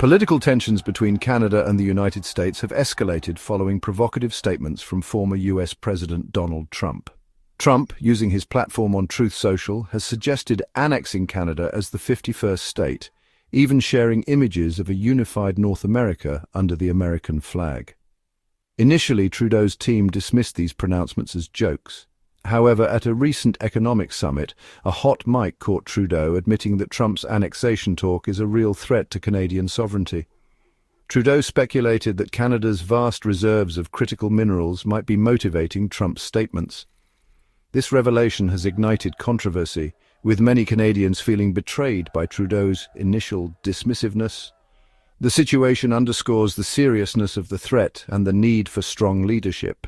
Political tensions between Canada and the United States have escalated following provocative statements from former US President Donald Trump. Trump, using his platform on Truth Social, has suggested annexing Canada as the 51st state, even sharing images of a unified North America under the American flag. Initially, Trudeau's team dismissed these pronouncements as jokes. However, at a recent economic summit, a hot mic caught Trudeau admitting that Trump's annexation talk is a real threat to Canadian sovereignty. Trudeau speculated that Canada's vast reserves of critical minerals might be motivating Trump's statements. This revelation has ignited controversy, with many Canadians feeling betrayed by Trudeau's initial dismissiveness. The situation underscores the seriousness of the threat and the need for strong leadership.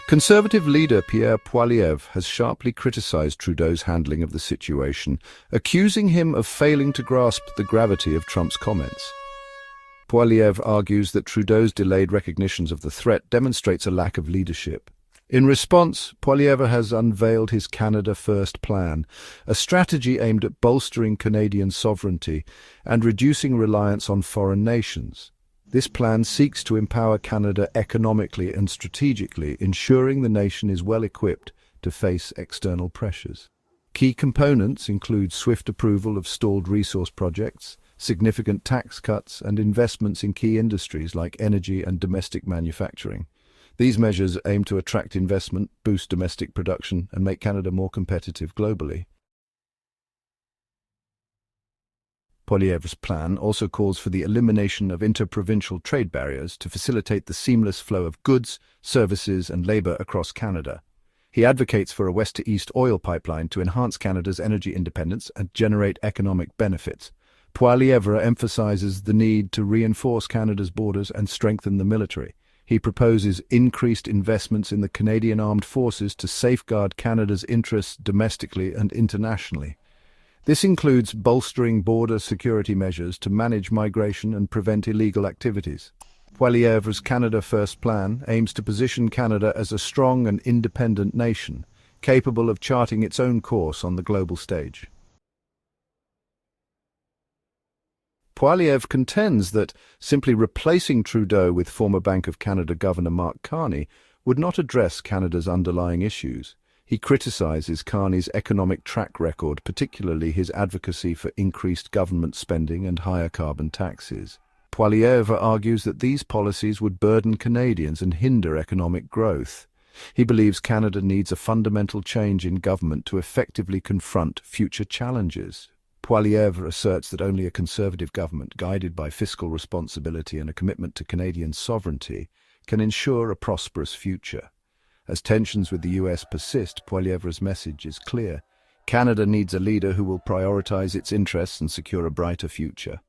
Conservative leader Pierre Poilievre has sharply criticized Trudeau's handling of the situation, accusing him of failing to grasp the gravity of Trump's comments. Poilievre argues that Trudeau's delayed recognitions of the threat demonstrates a lack of leadership. In response, Poilievre has unveiled his Canada First plan, a strategy aimed at bolstering Canadian sovereignty and reducing reliance on foreign nations. This plan seeks to empower Canada economically and strategically, ensuring the nation is well equipped to face external pressures. Key components include swift approval of stalled resource projects, significant tax cuts, and investments in key industries like energy and domestic manufacturing. These measures aim to attract investment, boost domestic production, and make Canada more competitive globally. Poilievre's plan also calls for the elimination of interprovincial trade barriers to facilitate the seamless flow of goods, services, and labor across Canada. He advocates for a west-to-east oil pipeline to enhance Canada's energy independence and generate economic benefits. Poilievre emphasizes the need to reinforce Canada's borders and strengthen the military. He proposes increased investments in the Canadian Armed Forces to safeguard Canada's interests domestically and internationally. This includes bolstering border security measures to manage migration and prevent illegal activities. Poilievre's Canada First plan aims to position Canada as a strong and independent nation, capable of charting its own course on the global stage. Poilievre contends that simply replacing Trudeau with former Bank of Canada Governor Mark Carney would not address Canada's underlying issues. He criticizes Carney's economic track record, particularly his advocacy for increased government spending and higher carbon taxes. Poilievre argues that these policies would burden Canadians and hinder economic growth. He believes Canada needs a fundamental change in government to effectively confront future challenges. Poilievre asserts that only a conservative government, guided by fiscal responsibility and a commitment to Canadian sovereignty, can ensure a prosperous future. As tensions with the US persist, Poilievre's message is clear. Canada needs a leader who will prioritize its interests and secure a brighter future.